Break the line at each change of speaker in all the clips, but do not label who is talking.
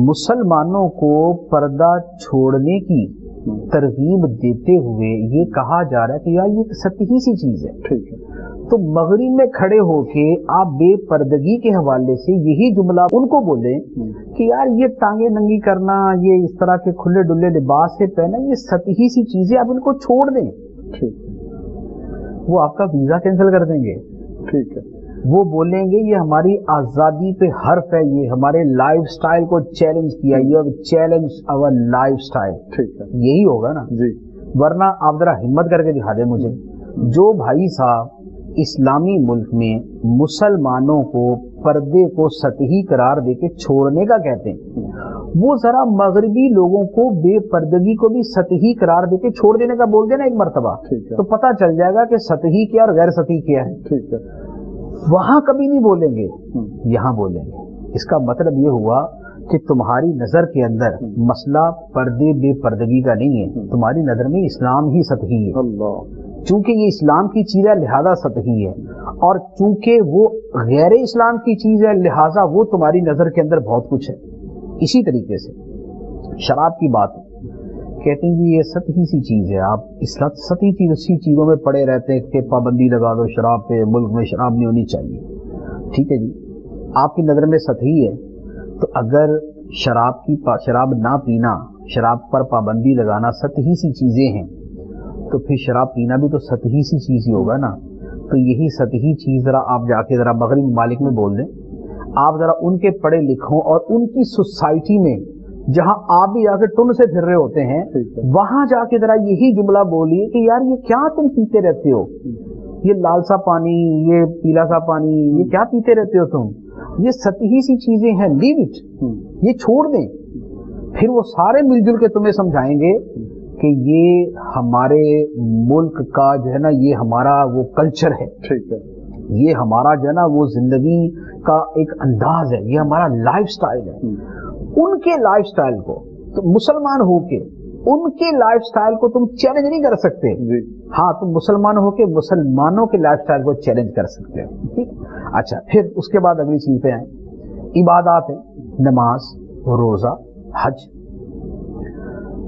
مسلمانوں کو پردہ چھوڑنے کی ترغیب دیتے ہوئے یہ کہا جا رہا ہے کہ یار یہ ایک سطحی سی چیز ہے.
ٹھیک ہے.
تو مغرب میں کھڑے ہو کے آپ بے پردگی کے حوالے سے یہی جملہ ان کو بولیں کہ یار یہ ٹانگیں ننگی کرنا، یہ اس طرح کے کھلے ڈلے لباس سے پہنا، یہ سطحی سی چیزیں آپ ان کو چھوڑ دیں.
ٹھیک.
وہ آپ کا ویزا کینسل کر دیں گے.
ٹھیک ہے.
وہ بولیں گے یہ ہماری آزادی پہ حرف ہے، یہ ہمارے لائف سٹائل کو چیلنج کیا، یہ چیلنج اور لائف سٹائل.
ٹھیک ہے.
یہی ہوگا نا
جی.
ورنہ آپ ذرا ہمت کر کے دکھا دیں مجھے جو بھائی صاحب اسلامی ملک میں مسلمانوں کو پردے کو سطحی قرار دے کے چھوڑنے کا کہتے ہیں، وہ ذرا مغربی لوگوں کو بے پردگی کو بھی سطحی قرار دے کے چھوڑ دینے کا بول دینا ایک مرتبہ، تو پتہ چل جائے گا کہ سطحی کیا اور غیر سطحی کیا ہے.
ٹھیک ہے.
وہاں کبھی نہیں بولیں گے، یہاں بولیں گے. اس کا مطلب یہ ہوا کہ تمہاری نظر کے اندر مسئلہ پردے بے پردگی کا نہیں ہے، تمہاری نظر میں اسلام ہی سطحی ہے.
اللہ.
چونکہ یہ اسلام کی چیز ہے لہذا سطحی ہے، اور چونکہ وہ غیر اسلام کی چیز ہے لہذا وہ تمہاری نظر کے اندر بہت کچھ ہے. اسی طریقے سے شراب کی بات کہتے ہیں کہ یہ سطحی سی چیز ہے، آپ اس سطحی چیز اسی چیزوں میں پڑے رہتے ہیں کہ پابندی لگا دو شراب پہ، ملک میں شراب نہیں ہونی چاہیے. ٹھیک ہے جی، آپ کی نظر میں سطحی ہے، تو اگر شراب نہ پینا، شراب پر پابندی لگانا سطحی سی چیزیں ہیں تو پھر شراب پینا بھی تو سطحی سی چیز ہی ہوگا نا. تو یہی سطحی چیز ذرا آپ جا کے ذرا مغربی ممالک میں بول دیں، آپ ذرا ان کے پڑھے لکھوں اور ان کی سوسائٹی میں جہاں آپ بھی جا کے ٹن سے پھر رہے ہوتے ہیں وہاں جا کے ذرا یہی جملہ بولیے کہ یار یہ کیا تم پیتے رہتے ہو، یہ لال سا پانی، یہ پیلا سا پانی، یہ کیا پیتے رہتے ہو تم، یہ سطحی سی چیزیں ہیں، لیو اٹ، یہ چھوڑ دیں. پھر وہ سارے مل جل کے تمہیں سمجھائیں گے کہ یہ ہمارے ملک کا جو ہے نا یہ ہمارا وہ کلچر ہے. ٹھیک ہے. یہ ہمارا جو ہے نا وہ زندگی کا ایک انداز ہے، یہ ہمارا لائف سٹائل ہے. ان کے لائف سٹائل کو تو مسلمان ہو کے ان کے لائف سٹائل کو تم چیلنج نہیں کر سکتے. ہاں تم مسلمان ہو کے مسلمانوں کے لائف سٹائل کو چیلنج کر سکتے ہو. ٹھیک. اچھا پھر اس کے بعد اگلی چیز پہ آئیں، عبادات ہیں، نماز، روزہ، حج،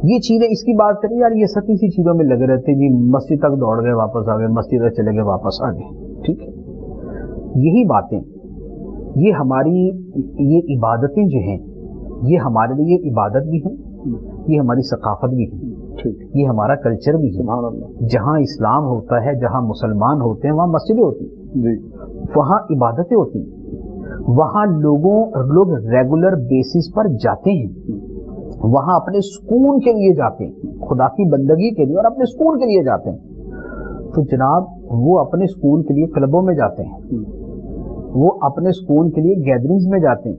یہ چیزیں. اس کی بات کریں یار یہ سطحی سی چیزوں میں لگے رہتے جی، مسجد تک دوڑ گئے واپس آ گئے، مسجد تک چلے گئے واپس آ گئے. ٹھیک ہے. یہی باتیں یہ ہماری یہ عبادتیں جو ہیں یہ ہمارے لیے عبادت بھی ہیں، یہ ہماری ثقافت بھی ہے، یہ ہمارا کلچر بھی ہے. جہاں اسلام ہوتا ہے، جہاں مسلمان ہوتے ہیں وہاں مسجدیں ہوتی ہیں، وہاں عبادتیں ہوتی ہیں، وہاں لوگ ریگولر بیسس پر جاتے ہیں، وہاں اپنے سکون کے لیے جاتے ہیں، خدا کی بندگی کے لیے اور اپنے سکون کے لیے جاتے ہیں. تو جناب وہ اپنے سکون کے لیے کلبوں میں جاتے ہیں، وہ اپنے سکون کے لیے گیدرنگز میں جاتے ہیں،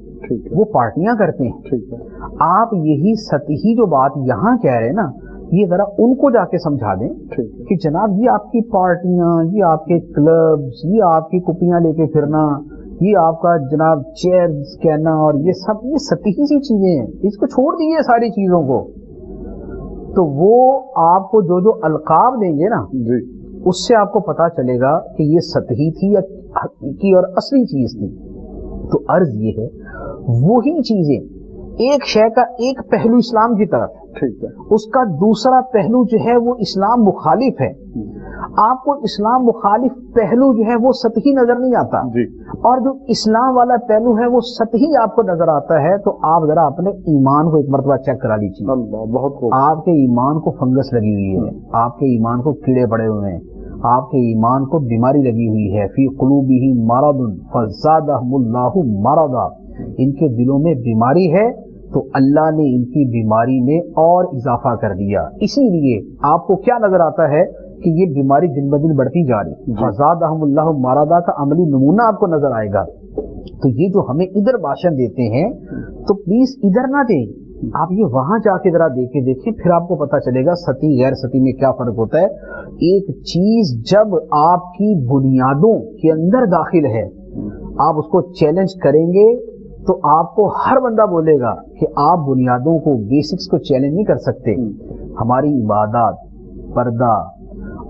وہ پارٹیاں کرتے ہیں. آپ یہی سطحی جو بات یہاں کہہ رہے ہیں نا، یہ ذرا ان کو جا کے سمجھا دیں کہ جناب یہ آپ کی پارٹیاں، یہ آپ کے کلبز، یہ آپ کی کپیاں لے کے پھرنا، یہ آپ کا جناب چیئرز کہنا اور یہ سب یہ سطحی سی چیزیں ہیں، اس کو چھوڑ دیجیے ساری چیزوں کو. تو وہ آپ کو جو القاب دیں گے نا اس سے آپ کو پتا چلے گا کہ یہ سطحی تھی یا حقیقی اور اصلی چیز تھی. تو عرض یہ ہے وہی چیزیں، ایک شے کا ایک پہلو اسلام کی طرف، ٹھیک ہے، اس کا دوسرا پہلو جو ہے وہ اسلام مخالف ہے. آپ کو اسلام مخالف پہلو جو ہے وہ سطحی نظر نہیں آتا، اور جو اسلام والا پہلو ہے وہ سطحی آپ کو نظر آتا ہے. تو آپ ذرا اپنے ایمان کو ایک مرتبہ چیک کرا لیجیے. آپ کے ایمان کو فنگس لگی ہوئی ہے، آپ کے ایمان کو کیڑے پڑے ہوئے ہیں، آپ کے ایمان کو بیماری لگی ہوئی ہے. فی قلوبہم مرض فزادہم اللہ مرضا، ان کے دلوں میں بیماری ہے تو اللہ نے ان کی بیماری میں اور اضافہ کر دیا. اسی لیے آپ کو کیا نظر آتا ہے کہ یہ بیماری دن بدن بڑھتی جا رہی. فزادہم اللہ مرضا کا عملی نمونہ آپ کو نظر آئے گا. تو یہ جو ہمیں ادھر بھاشن دیتے ہیں تو پلیز ادھر نہ دیں، آپ یہ وہاں جا کے ذرا دیکھیں، پھر آپ کو پتا چلے گا سطحی غیر سطحی میں کیا فرق ہوتا ہے. ایک چیز جب آپ کی بنیادوں کے اندر داخل ہے، آپ اس کو چیلنج کریں گے تو آپ کو ہر بندہ بولے گا کہ آپ بنیادوں کو، بیسکس کو چیلنج نہیں کر سکتے. ہماری عبادات، پردہ